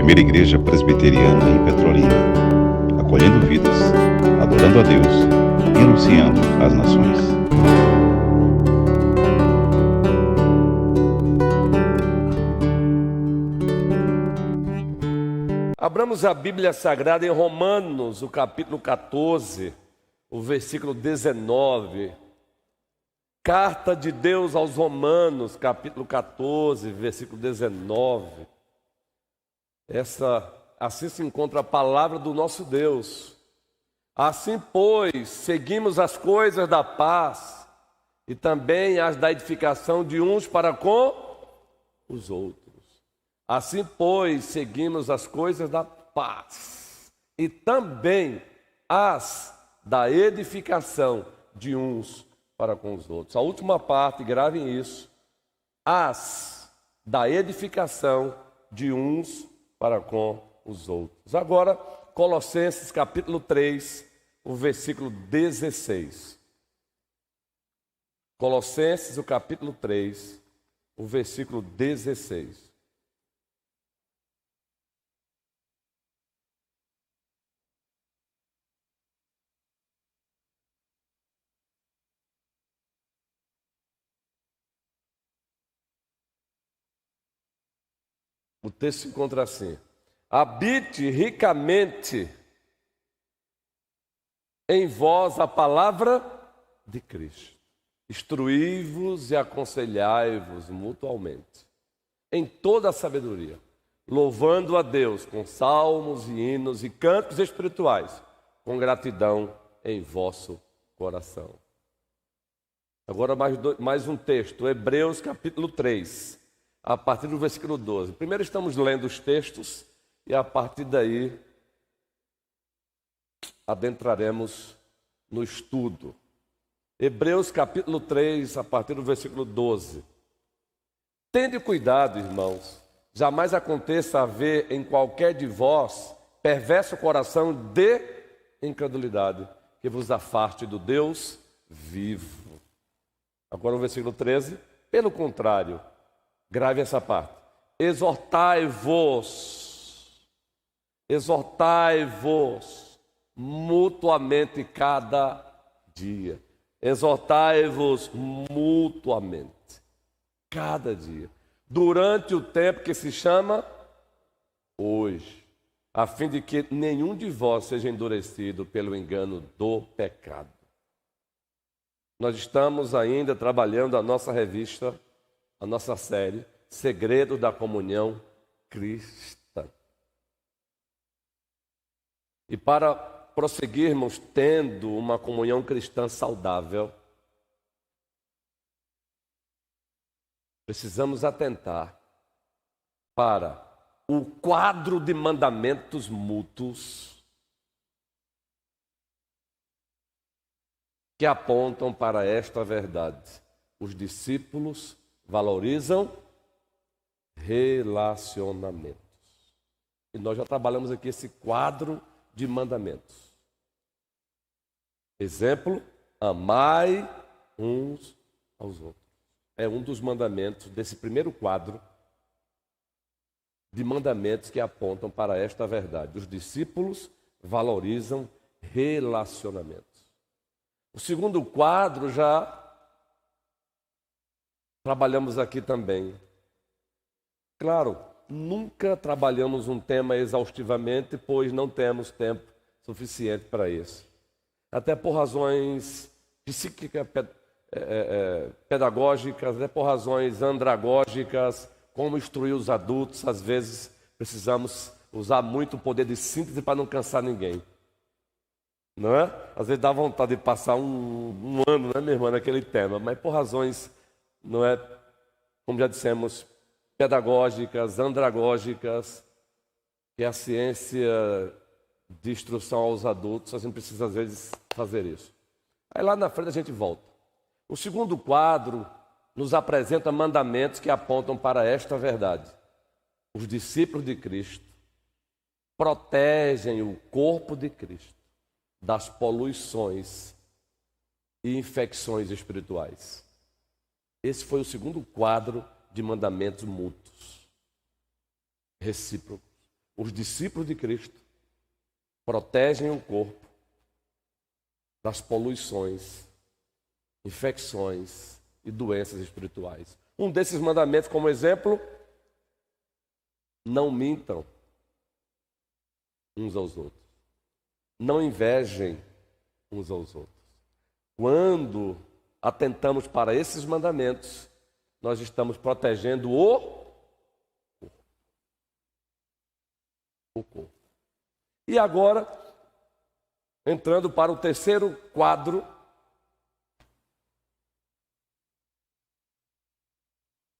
primeira igreja presbiteriana em Petrolina, acolhendo vidas, adorando a Deus e anunciando às nações. Abramos a Bíblia Sagrada em Romanos, o capítulo 14, o versículo 19. Carta de Deus aos Romanos, capítulo 14, versículo 19. Assim se encontra a palavra do nosso Deus. Assim, pois, seguimos as coisas da paz e também as da edificação de uns para com os outros. Assim, pois, seguimos as coisas da paz e também as da edificação de uns para com os outros. A última parte, gravem isso, as da edificação de uns para com os outros. Agora, Colossenses capítulo 3, o versículo 16. Colossenses, o capítulo 3, o versículo 16. O texto se encontra assim: habite ricamente em vós a palavra de Cristo, instruí-vos e aconselhai-vos mutualmente, em toda a sabedoria, louvando a Deus com salmos e hinos e cantos espirituais, com gratidão em vosso coração. Agora mais um texto, Hebreus capítulo 3. A partir do versículo 12. Primeiro estamos lendo os textos e a partir daí adentraremos no estudo. Hebreus capítulo 3, a partir do versículo 12. Tende cuidado, irmãos, jamais aconteça haver em qualquer de vós perverso coração de incredulidade, que vos afaste do Deus vivo. Agora o versículo 13. Pelo contrário, grave essa parte. Exortai-vos mutuamente cada dia. Exortai-vos mutuamente cada dia. Durante o tempo que se chama hoje, a fim de que nenhum de vós seja endurecido pelo engano do pecado. Nós estamos ainda trabalhando a nossa revista, a nossa série, Segredos da Comunhão Cristã. E para prosseguirmos tendo uma comunhão cristã saudável, precisamos atentar para o quadro de mandamentos mútuos que apontam para esta verdade. Os discípulos valorizam relacionamentos. E nós já trabalhamos aqui esse quadro de mandamentos. Exemplo, amai uns aos outros. É um dos mandamentos desse primeiro quadro de mandamentos que apontam para esta verdade. Os discípulos valorizam relacionamentos. O segundo quadro já trabalhamos aqui também. Claro, nunca trabalhamos um tema exaustivamente, pois não temos tempo suficiente para isso. Até por razões psíquicas, pedagógicas, até por razões andragógicas, como instruir os adultos, às vezes precisamos usar muito o poder de síntese para não cansar ninguém. Não é? Às vezes dá vontade de passar um ano, né, minha irmã, naquele tema, mas por razões, não é, como já dissemos, pedagógicas, andragógicas, que é a ciência de instrução aos adultos, a gente precisa às vezes fazer isso. Aí lá na frente a gente volta. O segundo quadro nos apresenta mandamentos que apontam para esta verdade. Os discípulos de Cristo protegem o corpo de Cristo das poluições e infecções espirituais. Esse foi o segundo quadro de mandamentos mútuos, recíprocos. os discípulos de Cristo protegem o corpo das poluições, infecções e doenças espirituais. Um desses mandamentos, como exemplo, não mintam uns aos outros. Não invejem uns aos outros. Quando atentamos para esses mandamentos, nós estamos protegendo o corpo. E agora, entrando para o terceiro quadro,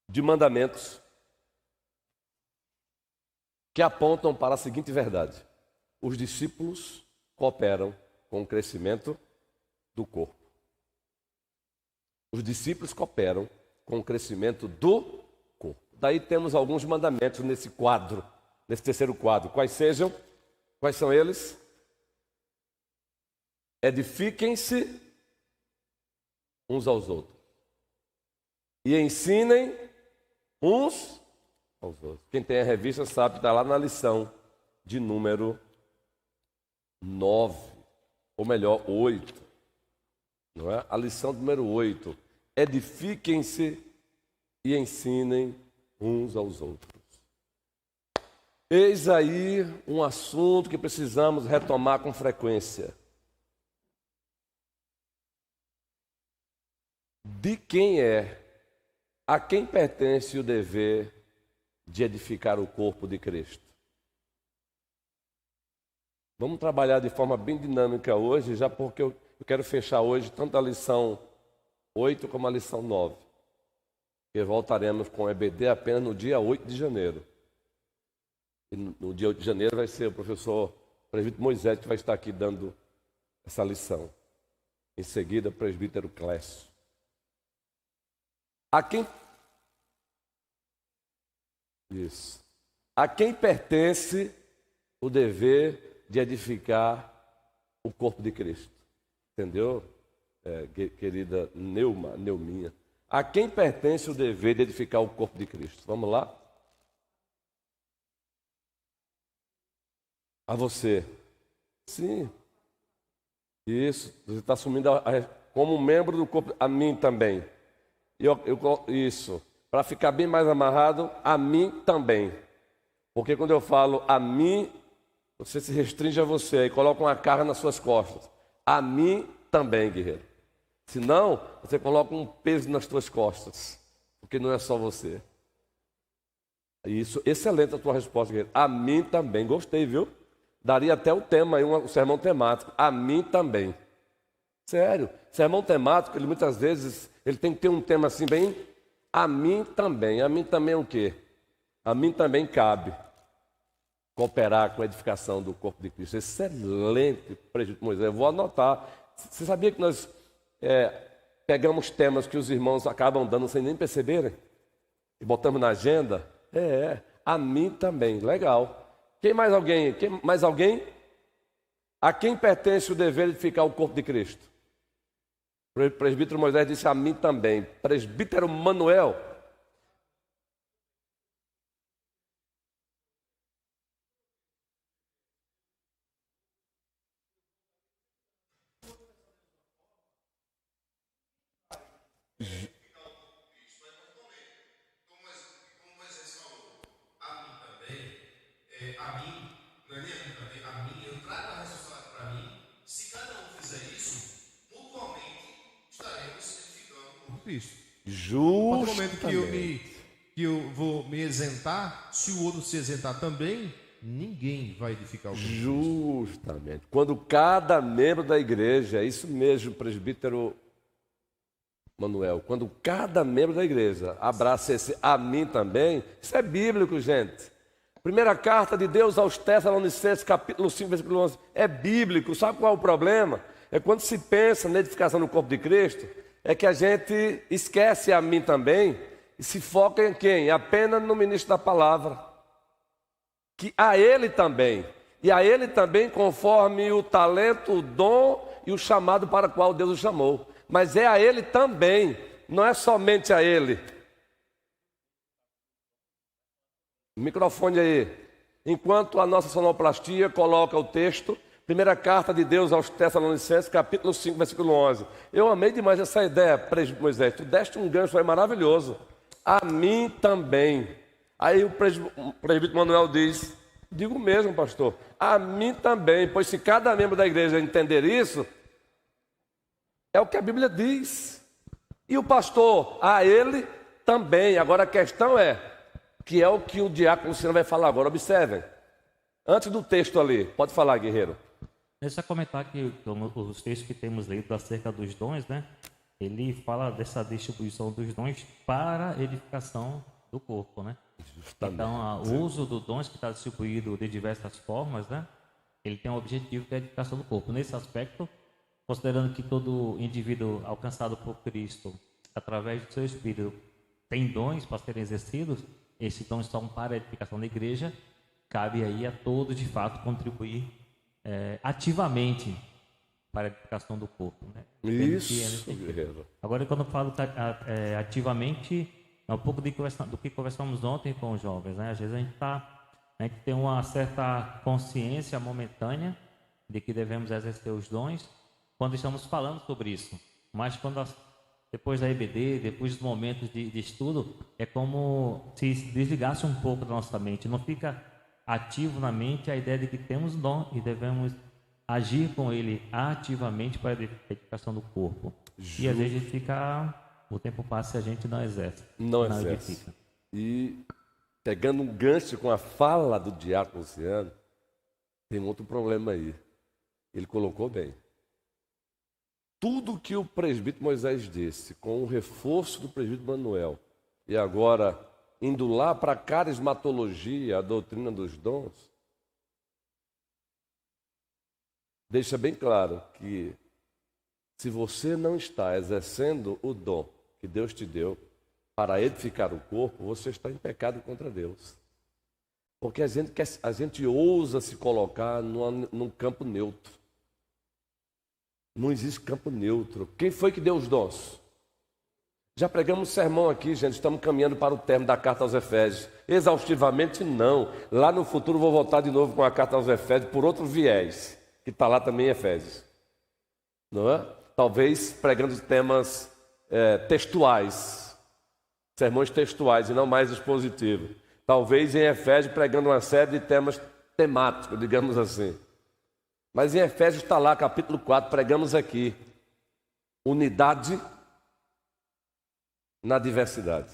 de mandamentos que apontam para a seguinte verdade: os discípulos cooperam com o crescimento do corpo. Os discípulos cooperam com o crescimento do corpo. Daí temos alguns mandamentos nesse quadro, nesse terceiro quadro. Quais são eles? Edifiquem-se uns aos outros e ensinem uns aos outros. Quem tem a revista sabe que está lá na lição de número 9, ou melhor, 8. Não é? A lição número 8. Edifiquem-se e ensinem uns aos outros. Eis aí um assunto que precisamos retomar com frequência. De quem a quem pertence o dever de edificar o corpo de Cristo? Vamos trabalhar de forma bem dinâmica hoje, já porque eu quero fechar hoje tanto a lição 8 como a lição 9. E voltaremos com o EBD apenas no dia 8 de janeiro. E no dia 8 de janeiro vai ser o professor presbítero Moisés que vai estar aqui dando essa lição. Em seguida, o presbítero Clécio. A quem pertence o dever de edificar o corpo de Cristo? Entendeu, querida Neuminha? A quem pertence o dever de edificar o corpo de Cristo? Vamos lá? A você. Sim. Isso. Você está assumindo como membro do corpo. A mim também. Isso. Para ficar bem mais amarrado, a mim também. Porque quando eu falo a mim, você se restringe a você e coloca uma carga nas suas costas. A mim também, guerreiro. Senão, você coloca um peso nas suas costas. Porque não é só você. Isso, excelente a tua resposta, guerreiro. A mim também. Gostei, viu? Daria até o tema aí, um sermão temático. A mim também. Sério. Sermão temático, ele muitas vezes, ele tem que ter um tema assim bem... A mim também. A mim também é o quê? A mim também cabe cooperar com a edificação do corpo de Cristo. Excelente, presbítero Moisés. Eu vou anotar. Você sabia que nós pegamos temas que os irmãos acabam dando sem nem perceberem? E botamos na agenda? A mim também. Legal. Quem mais alguém? Mais alguém? A quem pertence o dever de edificar o corpo de Cristo? O presbítero Moisés disse a mim também. Presbítero Manuel. Cristo. Justamente. No momento que eu vou me isentar, se o outro se isentar também, ninguém vai edificar o corpo. Justamente. Quando cada membro da igreja, é isso mesmo, presbítero Manuel, quando cada membro da igreja abraça esse a mim também, isso é bíblico, gente. Primeira carta de Deus aos Tessalonicenses, capítulo 5, versículo 11, é bíblico. Sabe qual é o problema? É quando se pensa na edificação do corpo de Cristo, é que a gente esquece a mim também e se foca em quem? Apenas no ministro da palavra. Que a ele também. E a ele também conforme o talento, o dom e o chamado para o qual Deus o chamou. Mas é a ele também, não é somente a ele. O microfone aí. enquanto a nossa sonoplastia coloca o texto, primeira carta de Deus aos Tessalonicenses, capítulo 5, versículo 11. Eu amei demais essa ideia, presbítero Moisés. Tu deste um gancho, foi maravilhoso. A mim também. Aí o presbítero Manuel diz, digo mesmo, pastor, a mim também, pois se cada membro da igreja entender isso, é o que a Bíblia diz. E o pastor, a ele também. Agora a questão é, que é o que o diácono Luciano vai falar agora. Observem. Antes do texto ali, pode falar, guerreiro. Deixa eu comentar que os textos que temos lido acerca dos dons, né? Ele fala dessa distribuição dos dons para a edificação do corpo, né? Justamente. Então, o uso dos dons que está distribuído de diversas formas, né? Ele tem um objetivo que é a edificação do corpo. Nesse aspecto, considerando que todo indivíduo alcançado por Cristo, através do seu Espírito, tem dons para serem exercidos, esses dons são para a edificação da igreja, cabe aí a todos, de fato, contribuir ativamente para a edificação do corpo. Né? Isso, guerreiro. Agora, quando eu falo ativamente, é um pouco do que conversamos ontem com os jovens. Né? Às vezes a gente tem uma certa consciência momentânea de que devemos exercer os dons quando estamos falando sobre isso. Mas depois da EBD, depois dos momentos de estudo, é como se desligasse um pouco da nossa mente. Não fica ativo na mente a ideia de que temos dom e devemos agir com ele ativamente para a edificação do corpo. E às vezes o tempo passa e a gente não exerce. Não exerce. Edifica. E pegando um gancho com a fala do diácono Luciano, tem outro problema aí. Ele colocou bem. Tudo que o presbítero Moisés disse, com o reforço do presbítero Manuel, e agora indo lá para a carismatologia, a doutrina dos dons, deixa bem claro que se você não está exercendo o dom que Deus te deu para edificar o corpo, você está em pecado contra Deus. Porque a gente ousa se colocar num campo neutro. Não existe campo neutro. Quem foi que deu os dons? Já pregamos um sermão aqui, gente. Estamos caminhando para o término da carta aos Efésios. Exaustivamente, não. Lá no futuro vou voltar de novo com a carta aos Efésios por outro viés, que está lá também em Efésios. Não é? Talvez pregando temas textuais, sermões textuais e não mais expositivos. Talvez em Efésios pregando uma série de temas temáticos, digamos assim. Mas em Efésios está lá, capítulo 4, pregamos aqui. Unidade na diversidade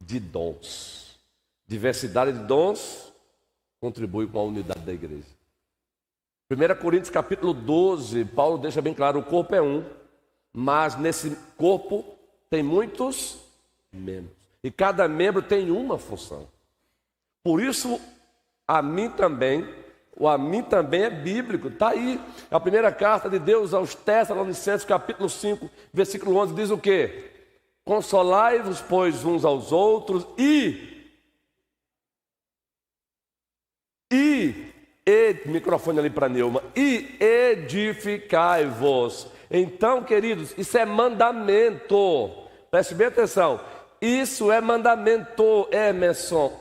de dons. Diversidade de dons contribui com a unidade da igreja. 1 Coríntios capítulo 12, Paulo deixa bem claro, o corpo é um, mas nesse corpo tem muitos membros. E cada membro tem uma função. Por isso, a mim também é bíblico, está aí. A primeira carta de Deus aos Tessalonicenses, capítulo 5, versículo 11, diz o quê? Consolai-vos, pois, uns aos outros microfone ali para Neuma, e edificai-vos. Então, queridos, isso é mandamento. Preste bem atenção. Isso é mandamento, Emerson,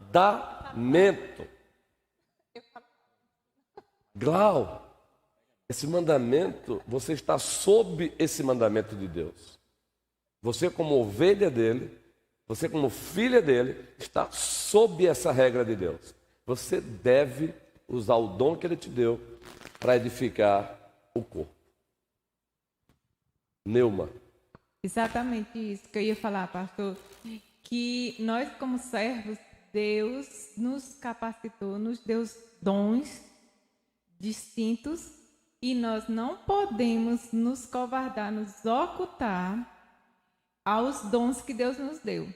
mandamento. Glau, esse mandamento, você está sob esse mandamento de Deus. Você como ovelha dele, você como filha dele, está sob essa regra de Deus. Você deve usar o dom que ele te deu para edificar o corpo. Neuma. Exatamente isso que eu ia falar, pastor. Que nós como servos, Deus nos capacitou, nos deu dons distintos e nós não podemos nos covardar, nos ocultar aos dons que Deus nos deu.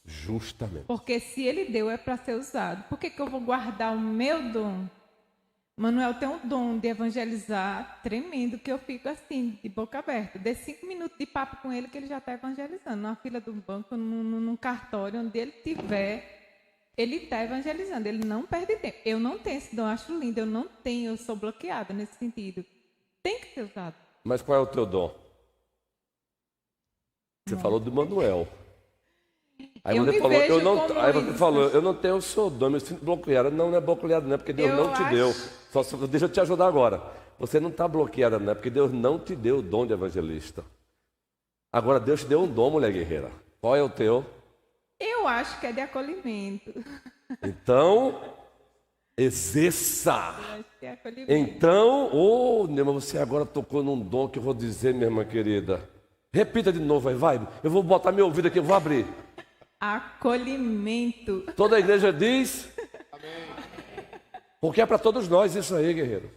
Justamente. Porque se ele deu é para ser usado. Por que eu vou guardar o meu dom? Manuel tem um dom de evangelizar tremendo, que eu fico assim, de boca aberta. Dê 5 minutos de papo com ele que ele já está evangelizando. Na fila do banco, num cartório, onde ele estiver, ele está evangelizando. Ele não perde tempo. Eu não tenho esse dom, eu acho lindo. Eu sou bloqueada nesse sentido. Tem que ser usado. Mas qual é o teu dom? Você falou do Manuel. Aí Eu você me falou, vejo eu não, como aí você isso. falou, eu não tenho o seu dom, eu me sinto bloqueada. Não, não é bloqueada, não é porque Deus Eu não te acho- deu. Deixa eu te ajudar agora. Você não está bloqueada, não é porque Deus não te deu o dom de evangelista. Agora Deus te deu um dom, mulher guerreira. Qual é o teu? Eu acho que é de acolhimento. Então, exerça. Eu acho que é acolhimento. Então, Neuma, você agora tocou num dom que eu vou dizer, minha irmã querida. Repita de novo aí, vai. Eu vou botar meu ouvido aqui, eu vou abrir. Acolhimento. Toda a igreja diz. Porque é para todos nós isso aí, guerreiro.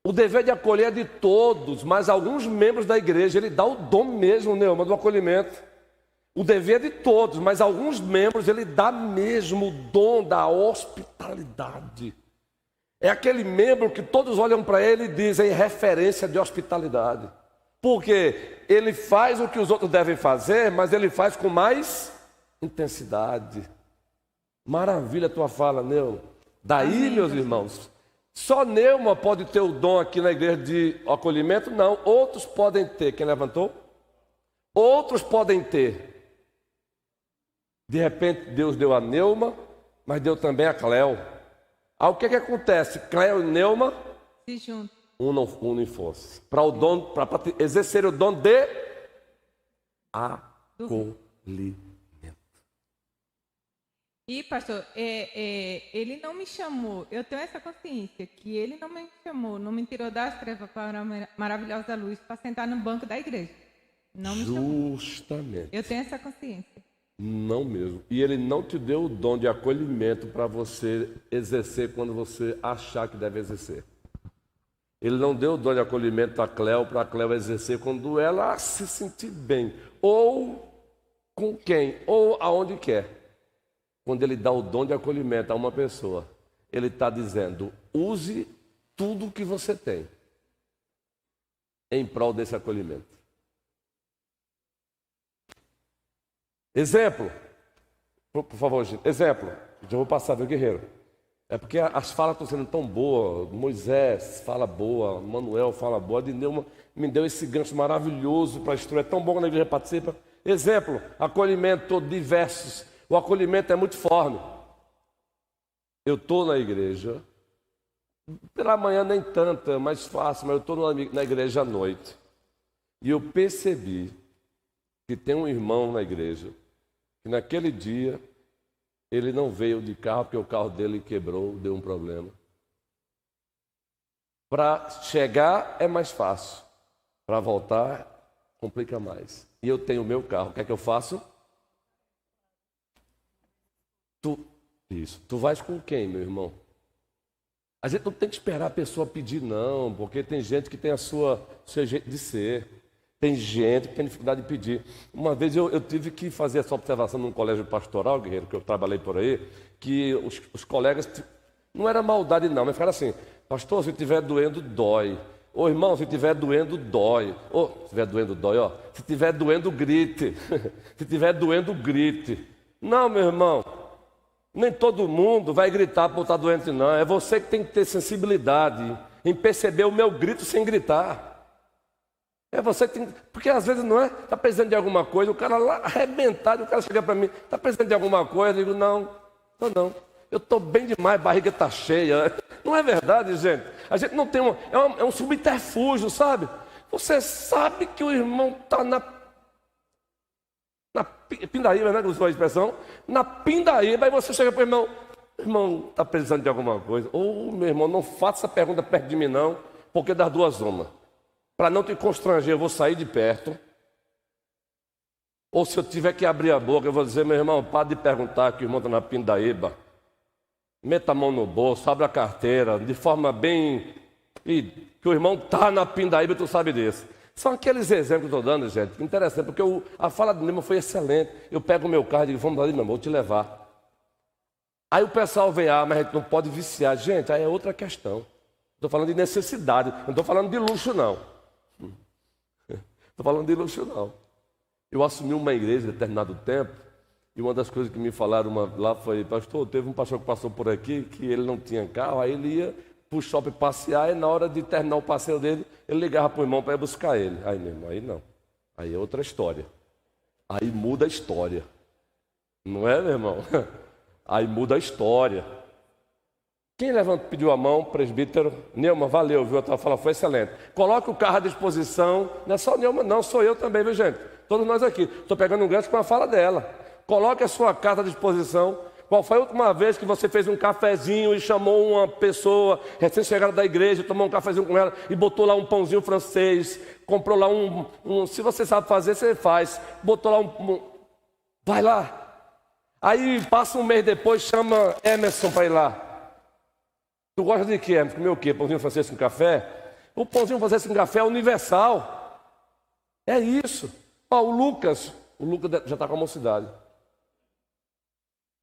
O dever de acolher é de todos, mas alguns membros da igreja, ele dá o dom mesmo, Neuma, do acolhimento. O dever é de todos, mas alguns membros, ele dá mesmo o dom da hospitalidade. É aquele membro que todos olham para ele e dizem referência de hospitalidade. Porque ele faz o que os outros devem fazer, mas ele faz com mais intensidade. Maravilha a tua fala, Neuma. Daí, meus irmãos, só Neuma pode ter o dom aqui na igreja de acolhimento? Não, outros podem ter. Quem levantou? Outros podem ter. De repente, Deus deu a Neuma, mas deu também a Cléo. Aí o que acontece? Cléo e Neuma Se juntam. unem força. Para exercer o dom de acolhimento. E, pastor, ele não me chamou. Eu tenho essa consciência que ele não me chamou, não me tirou das trevas para a maravilhosa luz para sentar no banco da igreja. Não me chamou. Justamente. Eu tenho essa consciência. Não mesmo. E ele não te deu o dom de acolhimento para você exercer quando você achar que deve exercer. Ele não deu o dom de acolhimento para a Cléo exercer quando ela se sentir bem. Ou com quem, ou aonde quer. Quando ele dá o dom de acolhimento a uma pessoa, ele está dizendo, use tudo que você tem em prol desse acolhimento. Exemplo, por favor, gente, exemplo, já vou passar, viu, guerreiro? É porque as falas estão sendo tão boas, Moisés fala boa, Manuel fala boa, a Neuma me deu esse gancho maravilhoso para instruir, é tão bom quando a igreja participa. Exemplo, acolhimento diversos, o acolhimento é muito forte. Eu estou na igreja, pela manhã nem tanto, é mais fácil, mas eu estou na igreja à noite, e eu percebi que tem um irmão na igreja, que naquele dia ele não veio de carro, porque o carro dele quebrou, deu um problema. Para chegar é mais fácil, para voltar complica mais. E eu tenho o meu carro, o que é que eu faço? Tu vais com quem, meu irmão? A gente não tem que esperar a pessoa pedir, não, porque tem gente que tem o seu jeito de ser. Tem gente que tem dificuldade de pedir. Uma vez eu tive que fazer essa observação num colégio pastoral, guerreiro, que eu trabalhei por aí, que os colegas, não era maldade não, mas ficaram assim, pastor, se estiver doendo, dói. Ô irmão, se estiver doendo, dói. Ô, se estiver doendo, dói, ó. Se estiver doendo, grite. Se estiver doendo, grite. Não, meu irmão, nem todo mundo vai gritar por estar doente, não. É você que tem que ter sensibilidade em perceber o meu grito sem gritar. É você que tem, porque às vezes não é, está precisando de alguma coisa, o cara lá arrebentado, o cara chega para mim, está precisando de alguma coisa, eu digo, não, eu estou bem demais, barriga está cheia. Não é verdade, gente? A gente não tem é um subterfúgio, sabe? Você sabe que o irmão está na pindaíba, né, que usou a expressão, na pindaíba, aí você chega para o irmão está precisando de alguma coisa. Ô, meu irmão, não faça essa pergunta perto de mim não, porque das duas uma. Para não te constranger, eu vou sair de perto. Ou se eu tiver que abrir a boca, eu vou dizer, meu irmão, para de perguntar que o irmão está na pindaíba. Meta a mão no bolso, abre a carteira, de forma bem... E que o irmão está na pindaíba, tu sabe disso. São aqueles exemplos que eu estou dando, gente. Interessante, porque a fala do Neuma foi excelente. Eu pego o meu carro e digo, vamos ali, meu irmão, vou te levar. Aí o pessoal vem, mas a gente não pode viciar. Gente, aí é outra questão. Estou falando de necessidade, não estou falando de luxo, não. Estou falando de luxo, não. Eu assumi uma igreja em determinado tempo, e uma das coisas que me falaram lá foi, pastor, teve um pastor que passou por aqui, que ele não tinha carro, aí ele ia para o shopping passear, e na hora de terminar o passeio dele, ele ligava para o irmão para ir buscar ele. Aí, meu irmão, aí não. Aí é outra história. Aí muda a história. Não é, meu irmão? Aí muda a história. Quem pediu a mão? Presbítero Neumann, valeu, viu? A tua fala foi excelente. Coloque o carro à disposição. Não é só Neumann, não, sou eu também, viu, gente? Todos nós aqui. Estou pegando um gancho com a fala dela. Coloque a sua carta à disposição. Qual foi a última vez que você fez um cafezinho e chamou uma pessoa recém-chegada da igreja, tomou um cafezinho com ela e botou lá um pãozinho francês, comprou lá se você sabe fazer, você faz. Botou lá vai lá. Aí passa um mês depois, chama Emerson para ir lá. Tu gosta de quê, Emerson? Comer o quê? Pãozinho francês com café? O pãozinho francês com café é universal. É isso. Ó, o Lucas já está com a mocidade.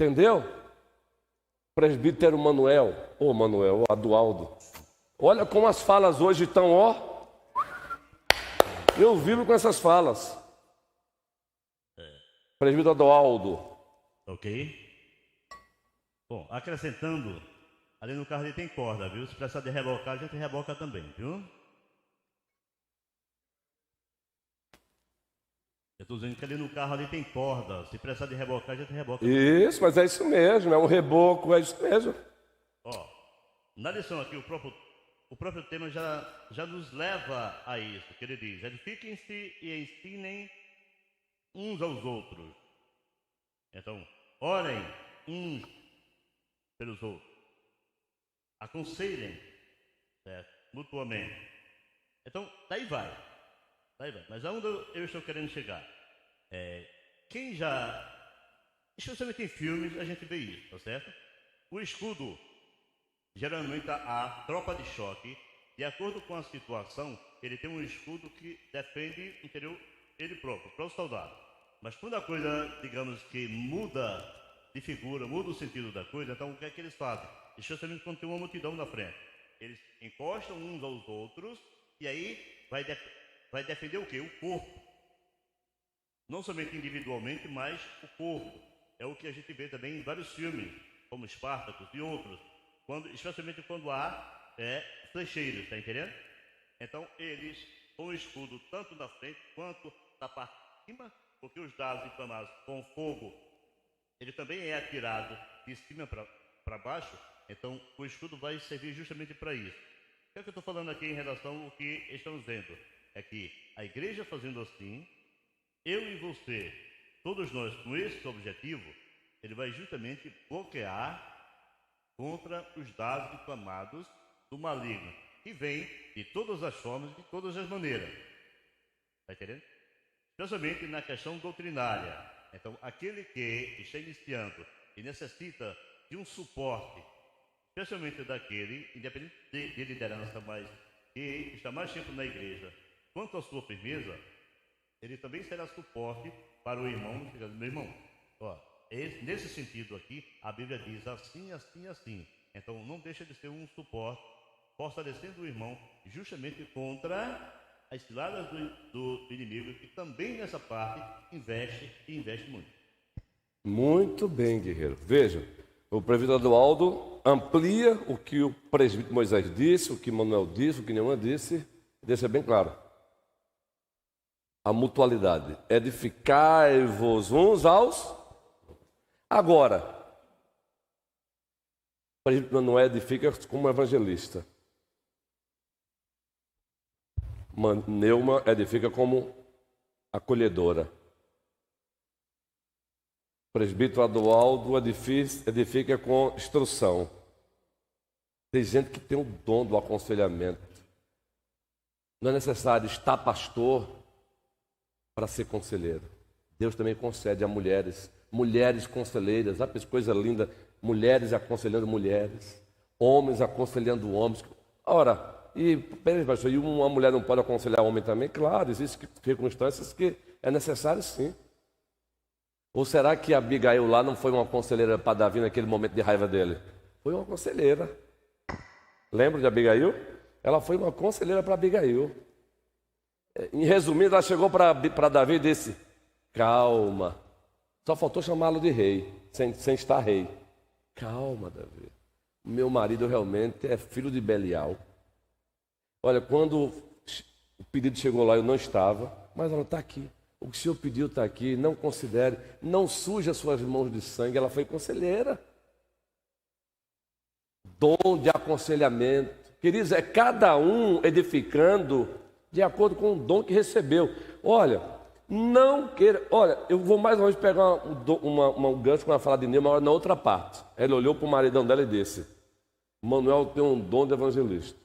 Entendeu? Presbítero Manuel, Adualdo. Olha como as falas hoje estão, ó. Eu vivo com essas falas. Presbítero Adualdo. Ok. Bom, acrescentando, ali no carro ali tem corda, viu? Se precisar de rebocar, a gente reboca também, viu? Eu estou dizendo que ali no carro ali tem corda. Se precisar de rebocar, a gente reboca. Isso, mas é isso mesmo, é um reboco, é isso mesmo. Ó, na lição aqui, o próprio tema já nos leva a isso, que ele diz: edifiquem-se e ensinem uns aos outros. Então, orem uns pelos outros. Aconselhem, certo? Mutuamente. Então, daí vai. Mas aonde eu estou querendo chegar? Quem já... Especialmente em filmes, a gente vê isso, tá certo? O escudo, geralmente a tropa de choque, de acordo com a situação, ele tem um escudo que defende, entendeu? Ele próprio, para o soldado. Mas quando a coisa, digamos que muda de figura, muda o sentido da coisa, então o que é que eles fazem? Especialmente quando tem uma multidão na frente. Eles encostam uns aos outros e aí vai defender o quê? O corpo. Não somente individualmente, mas o corpo. É o que a gente vê também em vários filmes, como Espartacus e outros, especialmente quando há flecheiros, tá entendendo? Então eles com o escudo tanto na frente quanto na parte de cima, porque os dados inflamados com fogo, ele também é atirado de cima para baixo, então o escudo vai servir justamente para isso. O que é que eu estou falando aqui em relação ao que estamos vendo? É que a igreja fazendo assim, eu e você, todos nós com esse objetivo, ele vai justamente bloquear contra os dados inflamados do maligno, que vem de todas as formas, de todas as maneiras. Está entendendo? Especialmente na questão doutrinária. Então, aquele que está iniciando e necessita de um suporte, especialmente daquele, independente de liderança, mas que está mais tempo na igreja, quanto à sua firmeza, ele também será suporte para o irmão, meu irmão. Ó, nesse sentido aqui, a Bíblia diz assim, assim, assim. Então, não deixa de ser um suporte, fortalecendo o irmão justamente contra as ciladas do inimigo, que também nessa parte investe muito. Muito bem, guerreiro. Veja, o presbítero Adualdo amplia o que o presbítero Moisés disse, o que Manuel disse, o que Neumann disse, deixa bem claro. A mutualidade. Edificai-vos uns aos... Agora, o presbítero Manuel edifica como evangelista. Neumann edifica como acolhedora. O presbítero Adualdo edifica com instrução. Tem gente que tem o dom do aconselhamento. Não é necessário estar pastor para ser conselheiro. Deus também concede a mulheres conselheiras. Olha que coisa linda, mulheres aconselhando mulheres, homens aconselhando homens. Ora, e uma mulher não pode aconselhar homem também? Claro, existem circunstâncias que é necessário sim. Ou será que a Abigail lá não foi uma conselheira para Davi naquele momento de raiva dele? Foi uma conselheira. Lembra de Abigail? Ela foi uma conselheira para Abigail. Em resumindo, ela chegou para Davi e disse: calma, só faltou chamá-lo de rei, sem estar rei. Calma, Davi, o meu marido realmente é filho de Belial. Olha, quando o pedido chegou lá, eu não estava, mas ela está aqui. o que o senhor pediu está aqui, não considere, não suje as suas mãos de sangue. Ela foi conselheira. Dom de aconselhamento. Queridos, é cada um edificando de acordo com o dom que recebeu. Olha, não queira... Olha, eu vou mais uma vez pegar um gancho com a fala de Neuma, mas na outra parte. Ela olhou para o maridão dela e disse: Manuel tem um dom de evangelista.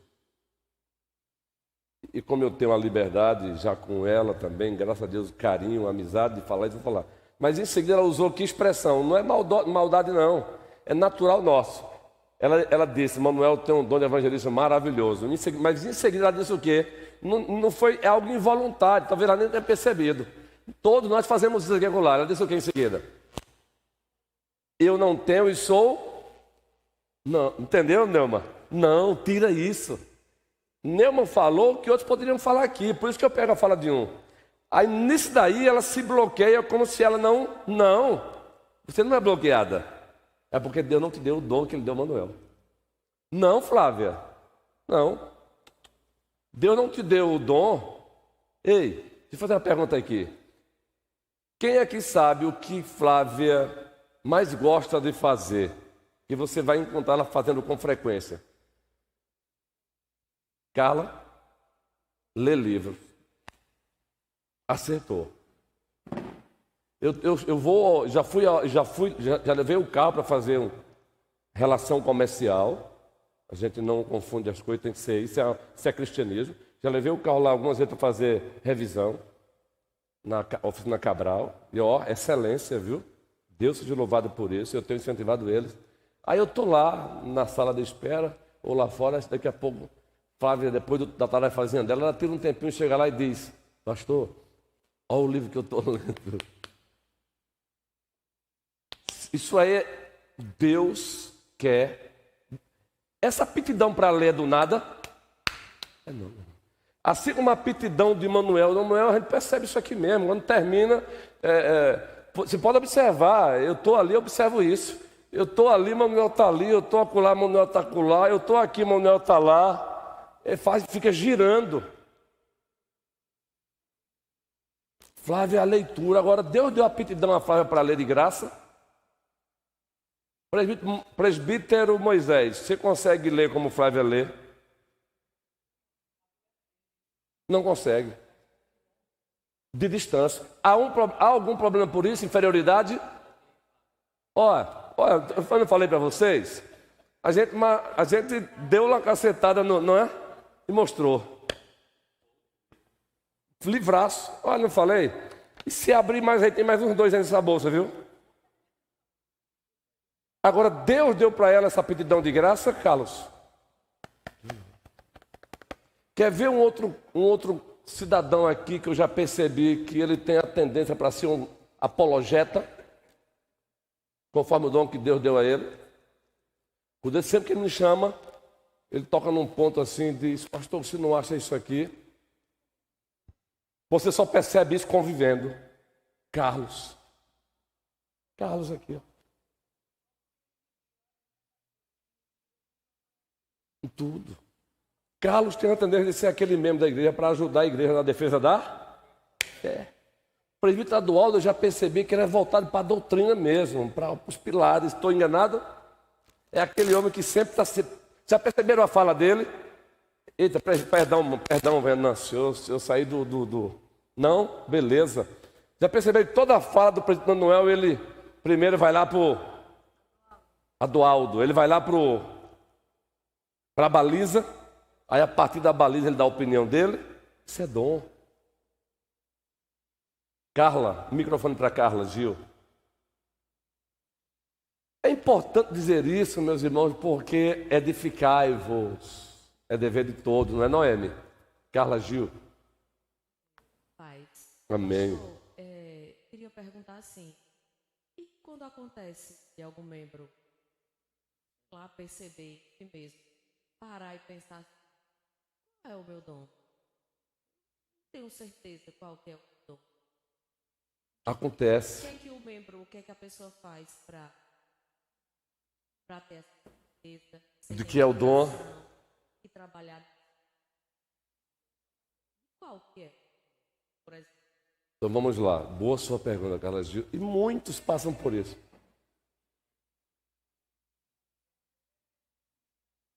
E como eu tenho a liberdade já com ela também, graças a Deus, carinho, amizade de falar, isso eu vou falar. Mas em seguida ela usou que expressão? Não é maldade não, é natural nosso. Ela disse: Manuel tem um dom de evangelista maravilhoso. Mas em seguida ela disse o quê? Não foi, é algo involuntário, talvez ela nem tenha percebido. Todos nós fazemos isso aqui regular. Ela disse o quê em seguida? Eu não tenho e sou... Não, entendeu, Neuma? Não, tira isso. Neuma falou que outros poderiam falar aqui, por isso que eu pego a fala de um. Aí nisso daí ela se bloqueia como se ela não... Não, você não é bloqueada. É porque Deus não te deu o dom que Ele deu ao Manuel. Não, Flávia. Não. Deus não te deu o dom. Ei, deixa eu fazer uma pergunta aqui. Quem aqui sabe o que Flávia mais gosta de fazer? Que você vai encontrar ela fazendo com frequência? Carla, lê livros. Acertou. Eu vou, já levei o carro para fazer uma relação comercial. A gente não confunde as coisas, tem que ser isso, isso é cristianismo. Já levei o carro lá algumas vezes para fazer revisão na oficina Cabral. E excelência, viu? Deus seja louvado por isso, eu tenho incentivado eles. Aí eu estou lá na sala de espera, ou lá fora, daqui a pouco, Flávia, depois da tarefazinha dela, ela tira um tempinho, chega lá e diz: Pastor, olha o livro que eu estou lendo. Isso aí, Deus quer. Essa aptidão para ler do nada, não. Assim como a aptidão de Manuel, a gente percebe isso aqui mesmo, quando termina, você pode observar, eu estou ali, observo isso, eu estou ali, Manuel está ali, eu estou acolá, Manuel está acolá, eu estou aqui, Manuel está lá, fica girando. Flávia, a leitura, agora Deus deu aptidão a Flávia para ler de graça. Presbítero Moisés, você consegue ler como Flávia lê? Não consegue. De distância. Há algum problema por isso? Inferioridade? Olha, eu não falei para vocês? A gente deu uma cacetada, não é? E mostrou. Livraço. Olha, não falei? E se abrir mais, aí tem mais uns 2 aí nessa bolsa, viu? Agora, Deus deu para ela essa aptidão de graça, Carlos. Quer ver um outro cidadão aqui que eu já percebi que ele tem a tendência para ser um apologeta, conforme o dom que Deus deu a ele? O Deus sempre que ele me chama, ele toca num ponto assim e diz: Pastor, você não acha isso aqui? Você só percebe isso convivendo. Carlos aqui, ó. Tudo. Carlos tem a tendência de ser aquele membro da igreja para ajudar a igreja na defesa da fé. O presbítero estadual, eu já percebi que ele é voltado para a doutrina mesmo, para os pilares. Estou enganado? É aquele homem que sempre está... Já perceberam a fala dele? Eita, perdão, Venâncio, eu saí do... Não? Beleza. Já perceberam que toda a fala do presbítero Manuel, ele primeiro vai lá para o Adualdo, ele vai lá para a baliza, aí a partir da baliza ele dá a opinião dele. Isso é dom. Carla, microfone para Carla, Gil. É importante dizer isso, meus irmãos, porque edificai-vos. É dever de todos, não é, Noemi? Carla, Gil. Paz. Amém. Queria perguntar assim, e quando acontece de algum membro lá perceber si mesmo, parar e pensar, qual é o meu dom? Não tenho certeza qual que é o meu dom. Acontece. O que é que a pessoa faz para ter essa certeza? De que é o dom? E trabalhar. Qual que é, por exemplo? Então vamos lá. Boa sua pergunta, Carla Gil. E muitos passam por isso.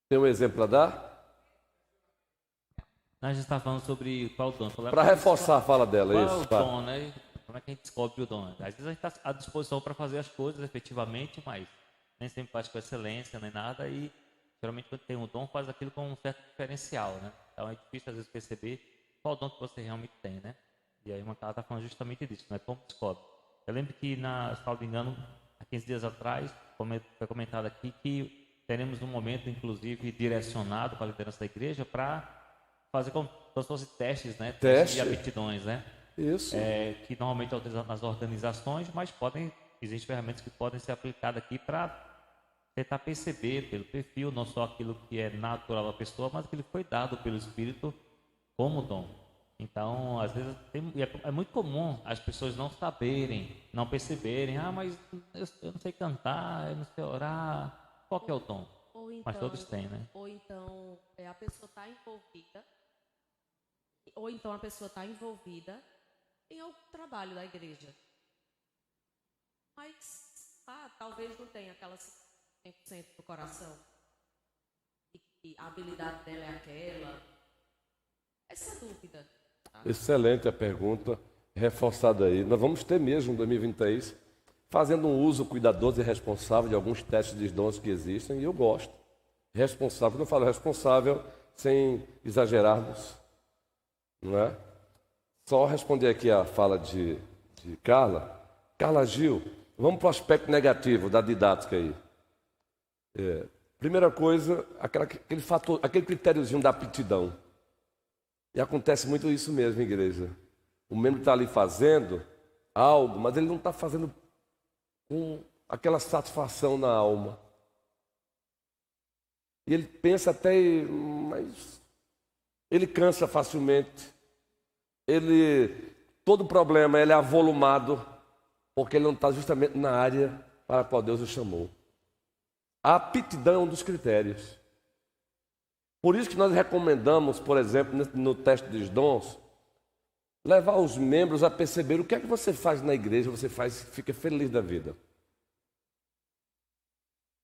Tem um exemplo para dar? A gente está falando sobre qual dom. Para reforçar a fala dela, qual isso. é o dom, né? Como é que a gente descobre o dom? Às vezes a gente está à disposição para fazer as coisas efetivamente, mas nem sempre faz com excelência, nem nada. E geralmente quando tem um dom, faz aquilo com um certo diferencial, né? Então é difícil às vezes perceber qual dom que você realmente tem, né? E aí uma cara está falando justamente disso, né? Como descobre. Eu lembro que, se não me engano, há 15 dias atrás, foi comentado aqui que teremos um momento, inclusive, direcionado para a liderança da igreja para fazer como se fossem testes, né? Testes de aptidões, né? Isso. Que normalmente é utilizado nas organizações, mas existem ferramentas que podem ser aplicadas aqui para tentar perceber pelo perfil, não só aquilo que é natural da pessoa, mas aquilo que foi dado pelo Espírito como dom. Então, às vezes, é muito comum as pessoas não saberem, não perceberem, mas eu não sei cantar, eu não sei orar, qual que é o dom? Então, mas todos têm, né? Ou então, a pessoa está envolvida, em algum trabalho da igreja. Mas, talvez não tenha aquela 100% do coração. E a habilidade dela é aquela. Essa dúvida. Tá? Excelente a pergunta, reforçada aí. Nós vamos ter mesmo em 2023, fazendo um uso cuidadoso e responsável de alguns testes de dons que existem, e eu gosto. Responsável, quando eu falo responsável, sem exagerarmos, não é? Só responder aqui a fala de Carla. Carla Gil, vamos para o aspecto negativo da didática aí. Primeira coisa, aquele fator, aquele critériozinho da aptidão. E acontece muito isso mesmo, igreja. O membro está ali fazendo algo, mas ele não está fazendo com aquela satisfação na alma. E ele pensa até, mas ele cansa facilmente. Todo problema ele é avolumado, porque ele não está justamente na área para a qual Deus o chamou. A aptidão é um dos critérios. Por isso que nós recomendamos, por exemplo, no teste dos dons, levar os membros a perceber o que é que você faz na igreja, fica feliz da vida.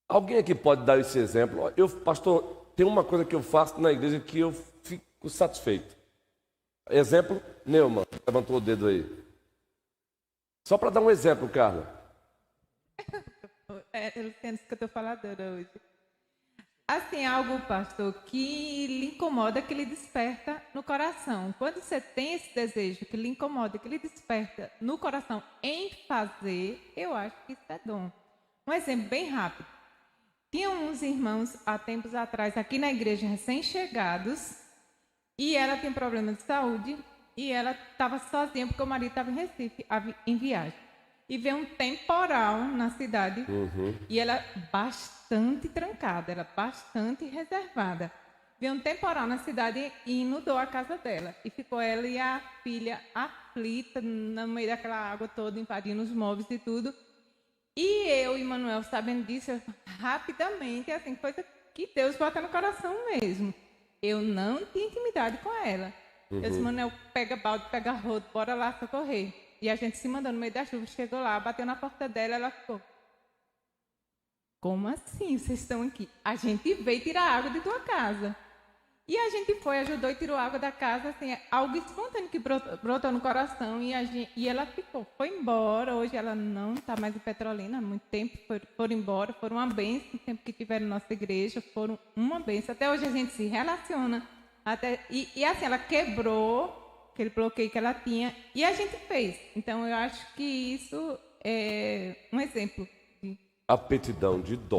Alguém aqui pode dar esse exemplo? Pastor, tem uma coisa que eu faço na igreja que eu fico satisfeito. Exemplo, Neumann, levantou o dedo aí. Só para dar um exemplo, Carla. Eu entendo isso que eu estou falando hoje. Assim, algo, pastor, que lhe incomoda, que lhe desperta no coração. Quando você tem esse desejo que lhe incomoda, que lhe desperta no coração em fazer, eu acho que isso é dom. Um exemplo bem rápido. Tinha uns irmãos, há tempos atrás, aqui na igreja, recém-chegados, e ela tem problema de saúde, e ela estava sozinha, porque o marido estava em Recife, em viagem. E veio um temporal na cidade, e ela bastante trancada, ela bastante reservada. Veio um temporal na cidade e inundou a casa dela. E ficou ela e a filha aflita, no meio daquela água toda, invadindo os móveis e tudo. E eu e Manuel, sabendo disso, rapidamente, assim, coisa que Deus bota no coração mesmo. Eu não tinha intimidade com ela. Eu disse, Manuel, pega balde, pega rodo, bora lá socorrer. E a gente se mandou no meio da chuva, chegou lá, bateu na porta dela, ela ficou, como assim vocês estão aqui? A gente veio tirar água de tua casa. E a gente foi, ajudou e tirou água da casa, assim, algo espontâneo que brotou no coração. E ela ficou, foi embora. Hoje ela não está mais em Petrolina, há muito tempo foram embora, foram uma bênção, o tempo que tiveram na nossa igreja, foram uma bênção. Até hoje a gente se relaciona. E assim, ela quebrou aquele bloqueio que ela tinha e a gente fez. Então eu acho que isso é um exemplo. Aptidão de dom.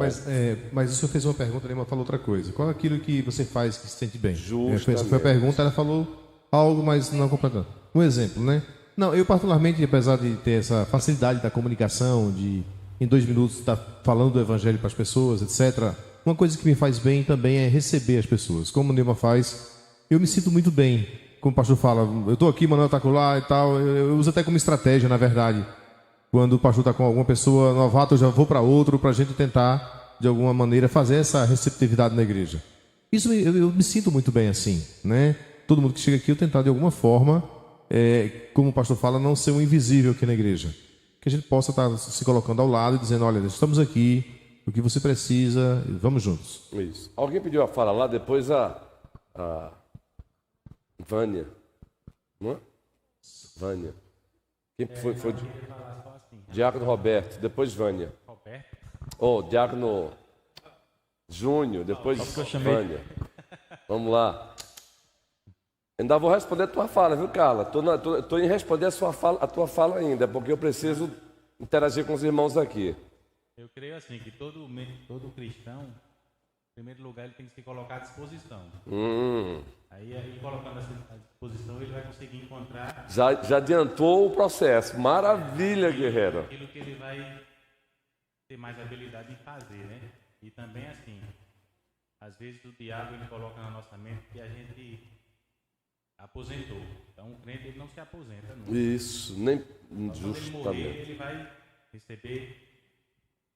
Mas o senhor fez uma pergunta, Lema falou outra coisa. Qual é aquilo que você faz que se sente bem? Justamente. Essa foi a pergunta, ela falou algo, mas não completando. Um exemplo, né? Não, eu particularmente, apesar de ter essa facilidade da comunicação, de em 2 minutos estar falando do evangelho para as pessoas, etc. Uma coisa que me faz bem também é receber as pessoas. Como o Neuma faz, eu me sinto muito bem. Como o pastor fala, eu estou aqui, Manuel está lá e tal. Eu uso até como estratégia, na verdade. Quando o pastor está com alguma pessoa novata, eu já vou para outro, para a gente tentar, de alguma maneira, fazer essa receptividade na igreja. Isso eu me sinto muito bem assim, né? Todo mundo que chega aqui, eu tentar, de alguma forma, como o pastor fala, não ser um invisível aqui na igreja. Que a gente possa estar se colocando ao lado e dizendo, olha, estamos aqui, o que você precisa, vamos juntos. Isso. Alguém pediu a fala lá, depois a Vânia. Não é? Vânia. Quem foi? Foi Diácono Roberto, depois Vânia. Diácono Júnior, depois Vânia. Vamos lá. Ainda vou responder a tua fala, viu, Carla? Estou em responder a tua fala ainda, porque eu preciso interagir com os irmãos aqui. Eu creio assim, que todo cristão, em primeiro lugar, ele tem que se colocar à disposição. Aí colocando à disposição, ele vai conseguir encontrar... Já adiantou o processo. Maravilha, guerreiro. Aquilo que ele vai ter mais habilidade em fazer, né? E também assim, às vezes o diabo ele coloca na nossa mente que a gente aposentou. Então o crente ele não se aposenta nunca. Isso, nem justamente. Quando ele morrer, ele vai receber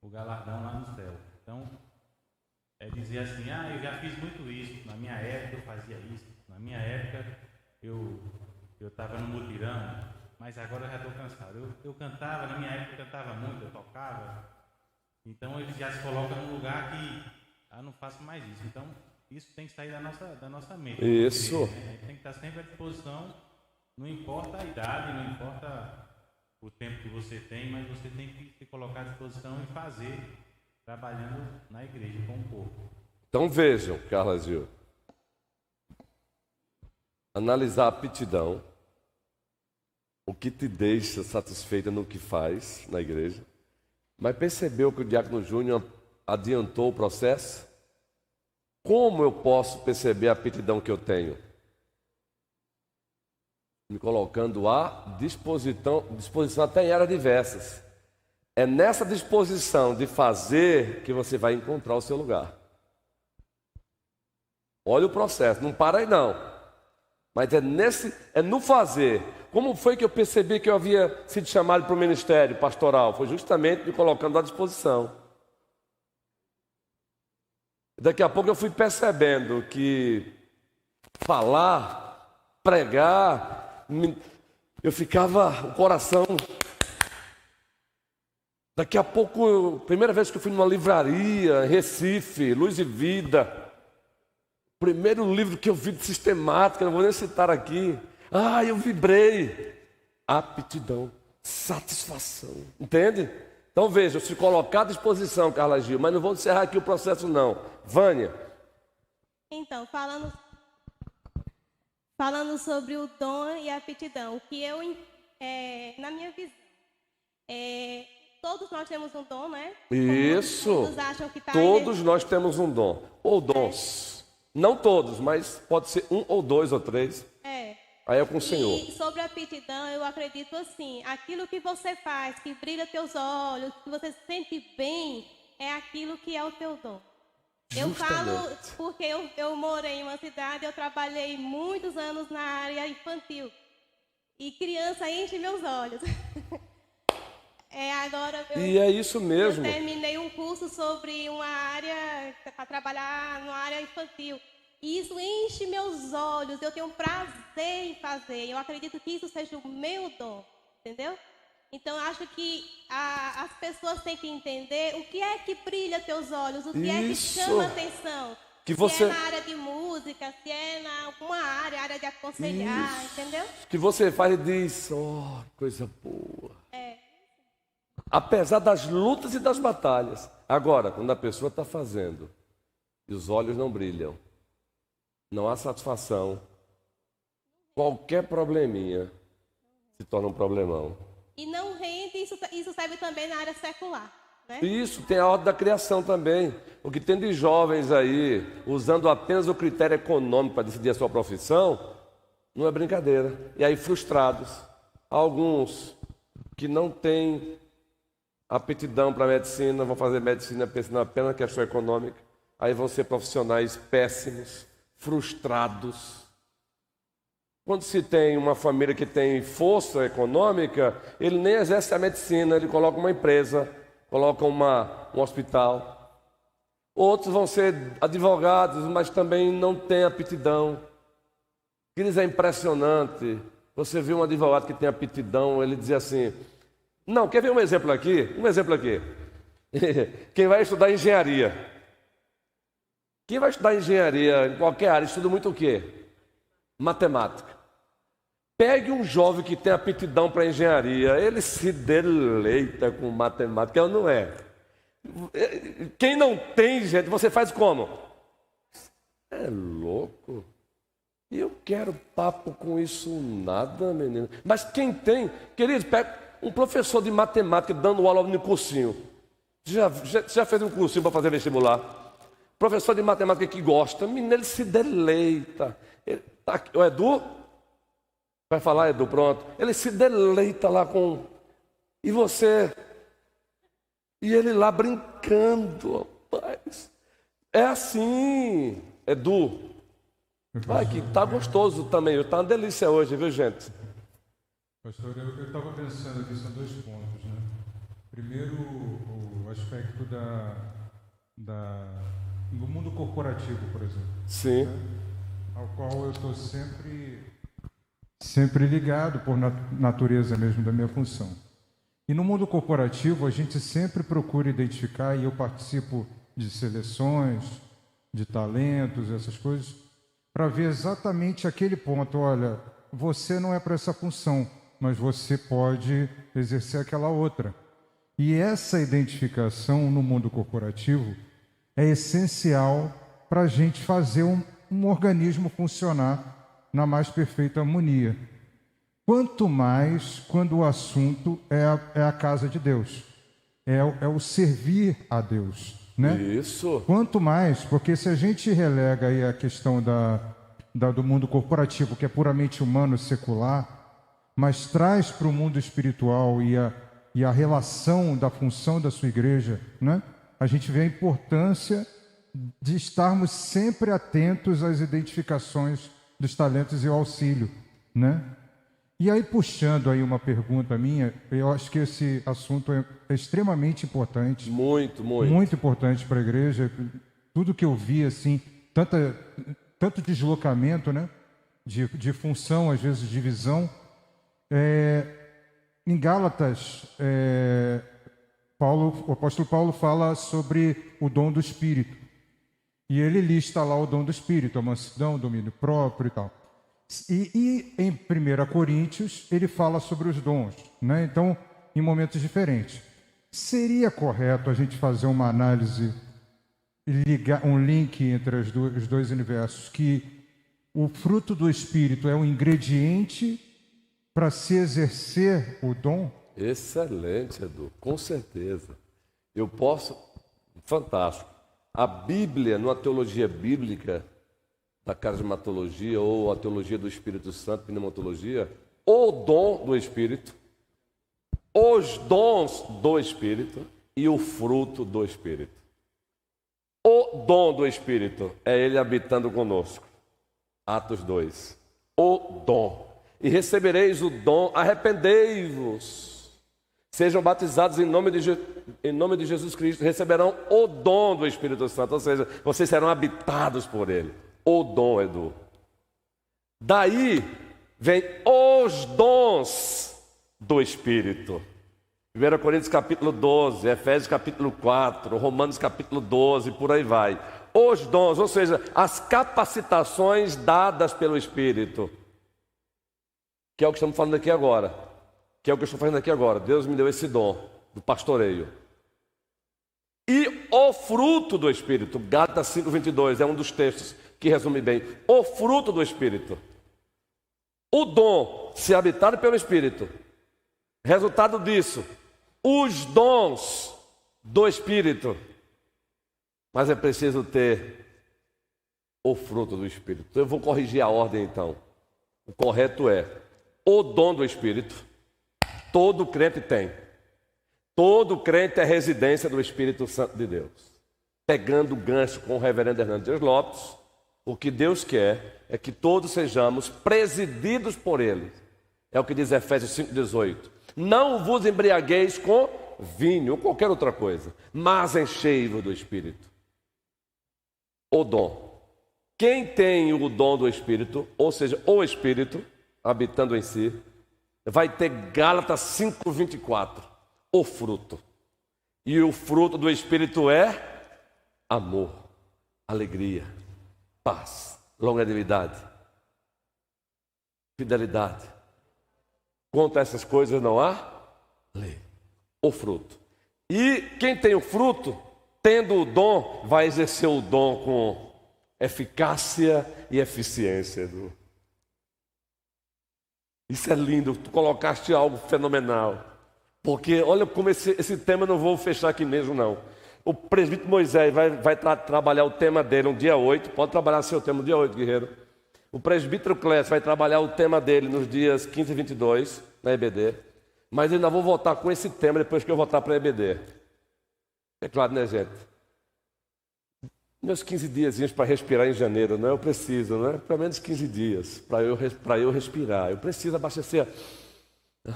o galardão lá no céu. Então, é dizer assim, eu já fiz muito isso, na minha época eu fazia isso, na minha época eu estava no mutirão, mas agora eu já estou cansado. Eu cantava, na minha época eu cantava muito, eu tocava. Então ele já se coloca num lugar que não faço mais isso. Então isso tem que sair da nossa mente. Isso. Tem que estar sempre à disposição, não importa a idade, não importa o tempo que você tem, mas você tem que se colocar à disposição e fazer, trabalhando na igreja com o corpo. Então vejam, Carla Gil. Analisar a aptidão, o que te deixa satisfeita no que faz na igreja. Mas percebeu que o Diácono Júnior adiantou o processo? Como eu posso perceber a aptidão que eu tenho? Me colocando à disposição até em áreas diversas. É nessa disposição de fazer que você vai encontrar o seu lugar. Olha o processo, não para aí não. Mas é no fazer. Como foi que eu percebi que eu havia sido chamado para o ministério pastoral? Foi justamente me colocando à disposição. Daqui a pouco eu fui percebendo que falar, pregar, eu ficava, o coração... Daqui a pouco, primeira vez que eu fui numa livraria, em Recife, Luz e Vida, primeiro livro que eu vi de sistemática, não vou nem citar aqui. Eu vibrei. Aptidão, satisfação. Entende? Então veja, se colocar à disposição, Carla Gil, mas não vou encerrar aqui o processo não. Vânia. Então, falando sobre o dom e a aptidão, o que eu, na minha visão, todos nós temos um dom, né? Isso. Todos acham que todos nós temos um dom. Ou dons. Não todos, mas pode ser um ou dois ou três. Aí é com o Senhor. E sobre a aptidão, eu acredito assim, aquilo que você faz, que brilha teus olhos, que você se sente bem, é aquilo que é o teu dom. Eu falo porque eu morei em uma cidade, eu trabalhei muitos anos na área infantil. E criança enche meus olhos. Agora E é isso mesmo. Eu terminei um curso sobre uma área, para trabalhar numa área infantil. E isso enche meus olhos, eu tenho um prazer em fazer. Eu acredito que isso seja o meu dom, entendeu? Então, eu acho que as pessoas têm que entender o que é que brilha teus olhos, o que é que chama atenção. Se é na área de música, se é na alguma área de aconselhar, entendeu? Que você faz e diz, coisa boa. Apesar das lutas e das batalhas. Agora, quando a pessoa está fazendo e os olhos não brilham, não há satisfação, qualquer probleminha se torna um problemão. E não rende, isso serve também na área secular, né? Isso, tem a ordem da criação também. O que tem de jovens aí, usando apenas o critério econômico para decidir a sua profissão, não é brincadeira. E aí frustrados. Alguns que não têm aptidão para a medicina, vão fazer medicina pensando apenas na questão econômica, aí vão ser profissionais péssimos, frustrados. Quando se tem uma família que tem força econômica, ele nem exerce a medicina, ele coloca uma empresa, coloca um hospital. Outros vão ser advogados, mas também não têm aptidão. Eles é impressionante. Você viu um advogado que tem aptidão, ele dizia assim... Não, quer ver um exemplo aqui? Um exemplo aqui. Quem vai estudar engenharia. Quem vai estudar engenharia em qualquer área, estuda muito o quê? Matemática. Pegue um jovem que tem aptidão para engenharia, ele se deleita com matemática, ou não é? Quem não tem, gente, você faz como? É louco. E eu quero papo com isso nada, menino. Mas quem tem, querido, pega um professor de matemática dando aula no cursinho. Já fez um cursinho para fazer vestibular? Professor de matemática que gosta, menino, ele se deleita. O Edu, vai falar, Edu, pronto. Ele se deleita lá com... E você... E ele lá brincando, rapaz. É assim, Edu. Vai que tá gostoso também, tá uma delícia hoje, viu, gente? Pastor, eu estava pensando aqui, são 2 pontos, né? Primeiro, o aspecto do mundo corporativo, por exemplo. Sim. Né? Ao qual eu estou sempre ligado por natureza mesmo da minha função. E no mundo corporativo, a gente sempre procura identificar, e eu participo de seleções, de talentos, essas coisas, para ver exatamente aquele ponto. Olha, você não é para essa função, mas você pode exercer aquela outra. E essa identificação no mundo corporativo é essencial para a gente fazer um organismo funcionar na mais perfeita harmonia. Quanto mais quando o assunto é a casa de Deus, é o servir a Deus, né? Isso. Quanto mais, porque se a gente relega aí a questão do mundo corporativo, que é puramente humano, secular, mas traz para o mundo espiritual e a relação da função da sua igreja, né? A gente vê a importância de estarmos sempre atentos às identificações dos talentos e ao auxílio, né? E aí, puxando aí uma pergunta minha, eu acho que esse assunto é extremamente importante. Muito, muito. Muito importante para a igreja. Tudo que eu vi, assim, tanto deslocamento, né? De função, às vezes de visão. Em Gálatas, o apóstolo Paulo fala sobre o dom do Espírito. E ele lista lá o dom do Espírito, a mansidão, o domínio próprio e tal. E em 1 Coríntios, ele fala sobre os dons, né? Então, em momentos diferentes. Seria correto a gente fazer uma análise, ligar um link entre os dois universos, que o fruto do Espírito é um ingrediente para se exercer o dom? Excelente, Edu, com certeza. Eu posso... Fantástico. A Bíblia, numa teologia bíblica, da carismatologia ou a teologia do Espírito Santo, pneumatologia, o dom do Espírito, os dons do Espírito e o fruto do Espírito. O dom do Espírito é Ele habitando conosco. Atos 2. O dom. E recebereis o dom, arrependei-vos. Sejam batizados em nome de Jesus Cristo, receberão o dom do Espírito Santo, ou seja, vocês serão habitados por Ele. O dom, Edu. Daí vem os dons do Espírito. 1 Coríntios capítulo 12, Efésios capítulo 4, Romanos capítulo 12, por aí vai. Os dons, ou seja, as capacitações dadas pelo Espírito. Que é o que estamos falando aqui agora. Que é o que eu estou fazendo aqui agora. Deus me deu esse dom do pastoreio. E o fruto do Espírito, Gálatas 5:22, é um dos textos que resume bem. O fruto do Espírito. O dom, se habitado pelo Espírito. Resultado disso, os dons do Espírito. Mas é preciso ter o fruto do Espírito. Eu vou corrigir a ordem então. O correto é o dom do Espírito. Todo crente tem. Todo crente é residência do Espírito Santo de Deus. Pegando o gancho com o reverendo Hernandes Lopes, o que Deus quer é que todos sejamos presididos por Ele. É o que diz Efésios 5:18. Não vos embriagueis com vinho ou qualquer outra coisa, mas enchei-vos do Espírito. O dom. Quem tem o dom do Espírito, ou seja, o Espírito, habitando em si. Vai ter Gálatas 5:24, o fruto. E o fruto do Espírito é amor, alegria, paz, longanimidade, fidelidade. Contra essas coisas não há lei. O fruto. E quem tem o fruto, tendo o dom, vai exercer o dom com eficácia e eficiência. Isso é lindo, tu colocaste algo fenomenal. Porque olha como esse tema eu não vou fechar aqui mesmo não. O presbítero Moisés vai trabalhar o tema dele no dia 8, pode trabalhar seu tema no dia 8, guerreiro. O presbítero Clécio vai trabalhar o tema dele nos dias 15 e 22, na EBD. Mas eu ainda vou voltar com esse tema depois que eu voltar para a EBD. É claro, né, gente? Meus 15 diazinhos para respirar em janeiro, né? Eu preciso, né? Pelo menos 15 dias para eu respirar. Eu preciso abastecer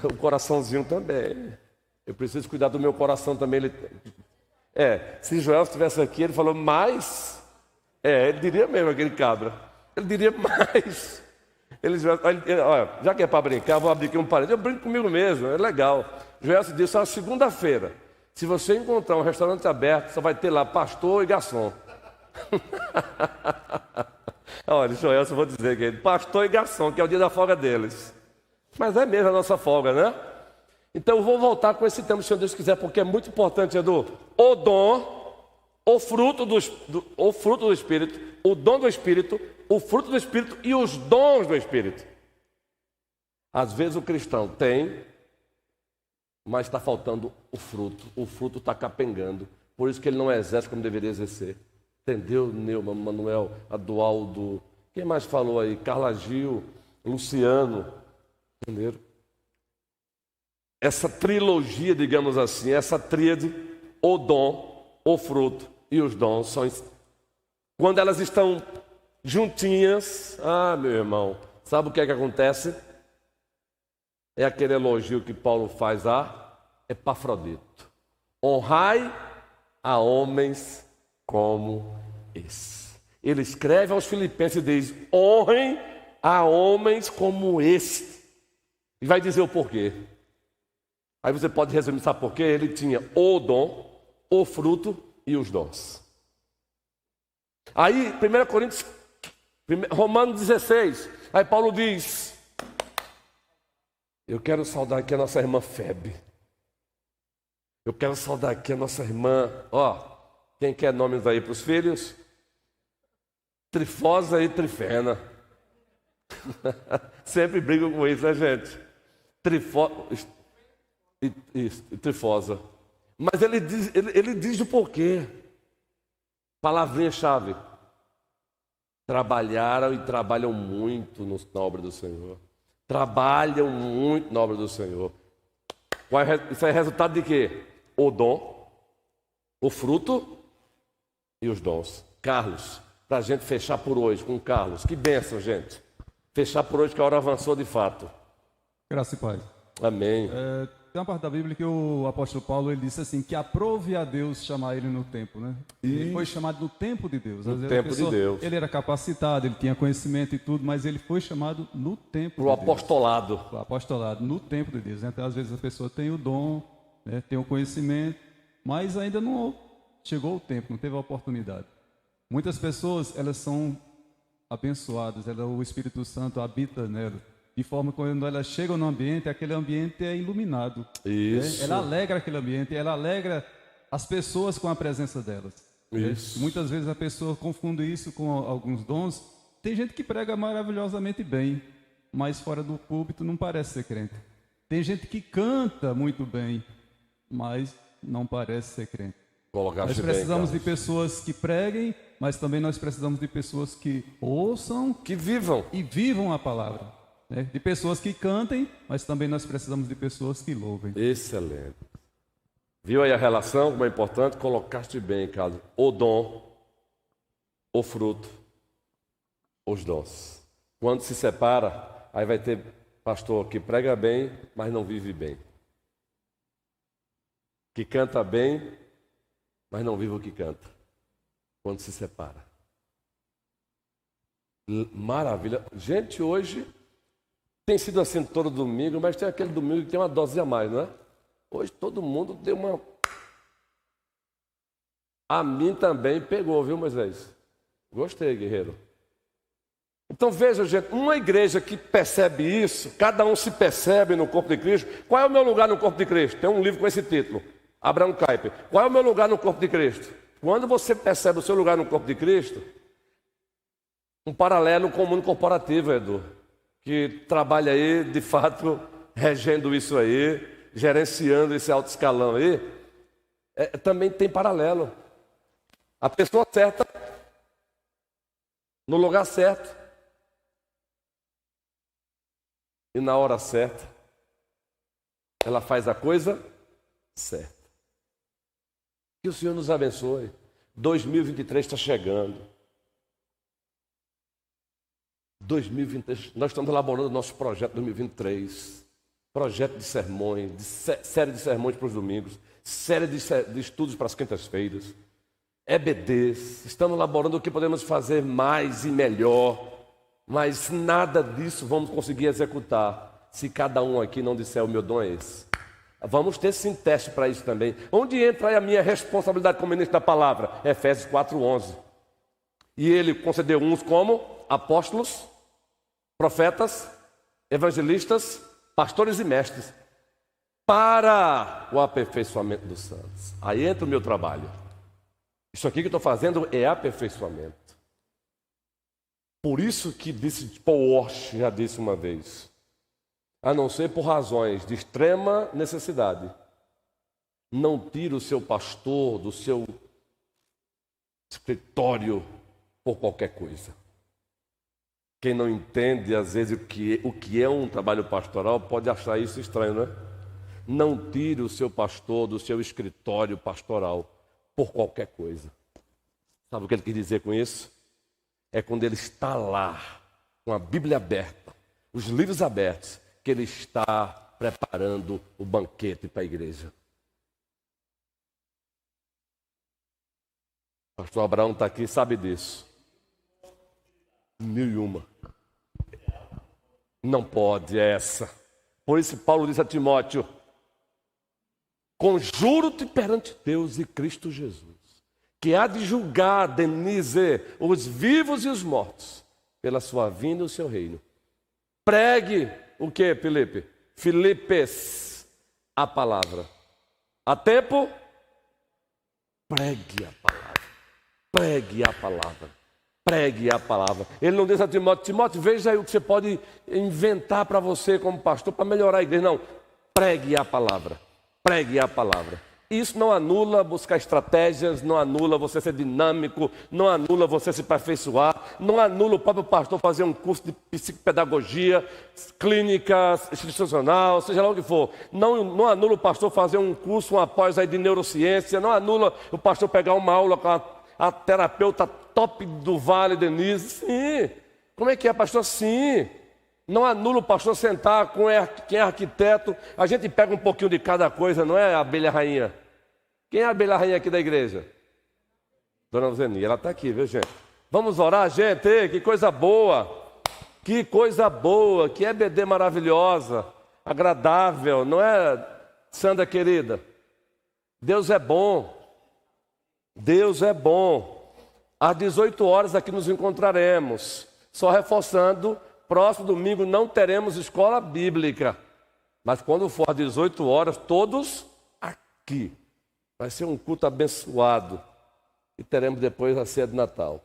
o coraçãozinho também. Eu preciso cuidar do meu coração também. Se Joel estivesse aqui, ele falou mais. Ele diria mesmo, aquele cabra. Ele diria mais. Olha, já que é para brincar, vou abrir aqui um parênteses. Eu brinco comigo mesmo, é legal. Joel se disse, na segunda-feira, se você encontrar um restaurante aberto, só vai ter lá pastor e garçom. Olha, Joel, eu vou dizer que pastor e garçom, que é o dia da folga deles. Mas é mesmo a nossa folga, né? Então eu vou voltar com esse tema, se Deus quiser, porque é muito importante, Edu. O dom, o fruto do Espírito, o dom do Espírito, o fruto do Espírito e os dons do Espírito. Às vezes o cristão tem, mas está faltando o fruto está capengando, por isso que ele não exerce como deveria exercer. Entendeu, Neumann, Manuel, Adualdo, quem mais falou aí? Carla Gil, Luciano, entenderam? Essa trilogia, digamos assim, essa tríade, o dom, o fruto e os dons, quando elas estão juntinhas, meu irmão, sabe o que é que acontece? É aquele elogio que Paulo faz a Epafrodito. Honrai a homens como esse. Ele escreve aos Filipenses e diz, honrem a homens como este. E vai dizer o porquê. Aí você pode resumir, sabe por quê? Ele tinha o dom, o fruto e os dons. Aí, 1 Coríntios, Romanos 16, aí Paulo diz, eu quero saudar aqui a nossa irmã Febe. Eu quero saudar aqui a nossa irmã, quem quer nomes aí para os filhos? Trifosa e Trifena. Sempre brigo com isso, né, gente? Trifosa. Mas ele diz o porquê. Palavrinha-chave. Trabalharam e trabalham muito na obra do Senhor. Trabalham muito na obra do Senhor. Isso é resultado de quê? O dom, o fruto e os dons. Carlos, para a gente fechar por hoje com Carlos. Que bênção, gente. Fechar por hoje que a hora avançou de fato. Graça e paz. Amém. Tem uma parte da Bíblia que o apóstolo Paulo ele disse assim, que aprove a Deus chamar ele no tempo, né? Ele foi chamado no tempo de Deus. No tempo de Deus. Ele era capacitado, ele tinha conhecimento e tudo, mas ele foi chamado no tempo de Deus. Para o apostolado. Para o apostolado, no tempo de Deus. Então, às vezes a pessoa tem o dom, né, tem o conhecimento, mas ainda não chegou o tempo, não teve a oportunidade. Muitas pessoas, elas são abençoadas, o Espírito Santo habita nelas. De forma que quando elas chegam no ambiente, aquele ambiente é iluminado. Isso. Ela alegra aquele ambiente, ela alegra as pessoas com a presença delas. Isso. Muitas vezes a pessoa confunde isso com alguns dons. Tem gente que prega maravilhosamente bem, mas fora do púlpito não parece ser crente. Tem gente que canta muito bem, mas não parece ser crente. Nós precisamos de pessoas que preguem, mas também nós precisamos de pessoas que ouçam, que vivam e vivam a palavra. De pessoas que cantem, mas também nós precisamos de pessoas que louvem. Excelente. Viu aí a relação, como é importante? Colocaste bem, Carlos. O dom, o fruto, os dons. Quando se separa, aí vai ter pastor que prega bem, mas não vive bem. Que canta bem, mas não vive o que canta. Quando se separa. Maravilha. Gente, hoje... Tem sido assim todo domingo, mas tem aquele domingo que tem uma dose a mais, não é? Hoje todo mundo deu uma... A mim também pegou, viu, Moisés? Gostei, guerreiro. Então veja, gente, uma igreja que percebe isso, cada um se percebe no corpo de Cristo. Qual é o meu lugar no corpo de Cristo? Tem um livro com esse título, Abraham Kuyper. Qual é o meu lugar no corpo de Cristo? Quando você percebe o seu lugar no corpo de Cristo, um paralelo com o mundo corporativo, Edu, que trabalha aí, de fato, regendo isso aí, gerenciando esse alto escalão aí, também tem paralelo. A pessoa certa, no lugar certo, e na hora certa, ela faz a coisa certa. Que o Senhor nos abençoe. 2023 está chegando. 2023, nós estamos elaborando o nosso projeto 2023. Projeto de sermões, série de sermões para os domingos, série de estudos para as quintas-feiras, EBDs. Estamos elaborando o que podemos fazer mais e melhor. Mas nada disso vamos conseguir executar se cada um aqui não disser o meu dom é esse. Vamos ter sim teste para isso também. Onde entra aí a minha responsabilidade como ministro da palavra? Efésios 4:11. E ele concedeu uns como apóstolos, profetas, evangelistas, pastores e mestres, para o aperfeiçoamento dos santos. Aí entra o meu trabalho. Isso aqui que eu estou fazendo é aperfeiçoamento. Por isso que disse Paul Walsh, já disse uma vez, a não ser por razões de extrema necessidade, não tire o seu pastor do seu escritório por qualquer coisa. Quem não entende, às vezes, o que é um trabalho pastoral, pode achar isso estranho, não é? Não tire o seu pastor do seu escritório pastoral por qualquer coisa. Sabe o que ele quis dizer com isso? É quando ele está lá, com a Bíblia aberta, os livros abertos, que ele está preparando o banquete para a igreja. Pastor Abraão está aqui, sabe disso. 1001. Não pode essa. Por isso Paulo disse a Timóteo, conjuro-te perante Deus e Cristo Jesus, que há de julgar, Denise, os vivos e os mortos, pela sua vinda e o seu reino. Pregue o que, Filipe? Filipes, a palavra. A tempo, pregue a palavra. Pregue a palavra. Pregue a palavra. Ele não diz a Timóteo, Timóteo, veja aí o que você pode inventar para você como pastor para melhorar a igreja. Não, pregue a palavra. Pregue a palavra. Isso não anula buscar estratégias, não anula você ser dinâmico, não anula você se aperfeiçoar, não anula o próprio pastor fazer um curso de psicopedagogia, clínica, institucional, seja lá o que for. Não anula o pastor fazer um curso, uma pós aí de neurociência, não anula o pastor pegar uma aula com a terapeuta top do Vale, Denise. Sim. Como é que é, pastor? Sim. Não anula o pastor sentar com quem é arquiteto. A gente pega um pouquinho de cada coisa, não é, abelha rainha? Quem é a abelha rainha aqui da igreja? Dona Luzeni, ela está aqui, viu, gente? Vamos orar, gente? Ei, que coisa boa! Que coisa boa! Que EBD maravilhosa, agradável, não é, Sandra querida? Deus é bom. Deus é bom. Às 18 horas aqui nos encontraremos. Só reforçando, próximo domingo não teremos escola bíblica. Mas quando for às 18 horas, todos aqui. Vai ser um culto abençoado. E teremos depois a ceia de Natal.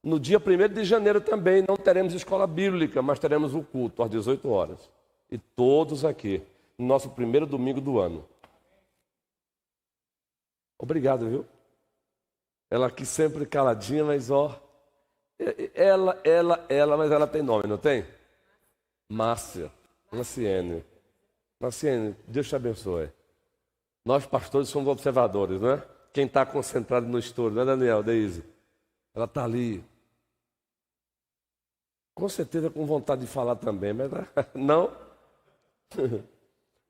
No dia 1º de janeiro também não teremos escola bíblica, mas teremos o culto às 18 horas. E todos aqui, no nosso primeiro domingo do ano. Obrigado, viu? Ela aqui sempre caladinha, mas ó... mas ela tem nome, não tem? Márcia, Marciene. Marciene, Deus te abençoe. Nós pastores somos observadores, não é? Quem está concentrado no estudo, não é, Daniel, Deise? Ela está ali. Com certeza com vontade de falar também, mas não?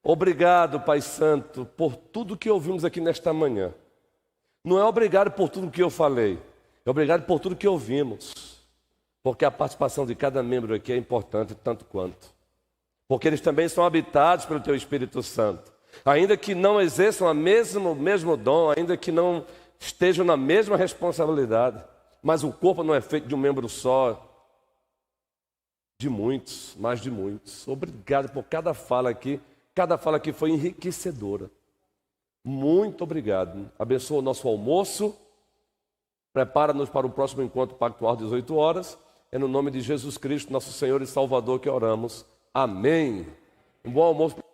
Obrigado, Pai Santo, por tudo que ouvimos aqui nesta manhã. Não é obrigado por tudo que eu falei, é obrigado por tudo que ouvimos. Porque a participação de cada membro aqui é importante tanto quanto. porque eles também são habitados pelo teu Espírito Santo. Ainda que não exerçam o mesmo dom, ainda que não estejam na mesma responsabilidade, mas o corpo não é feito de um membro só, de muitos, mais de muitos. Obrigado por cada fala aqui foi enriquecedora. Muito obrigado. Abençoa o nosso almoço, prepara-nos para o próximo encontro pactual às 18 horas. É no nome de Jesus Cristo, nosso Senhor e Salvador, que oramos. Amém. Um bom almoço.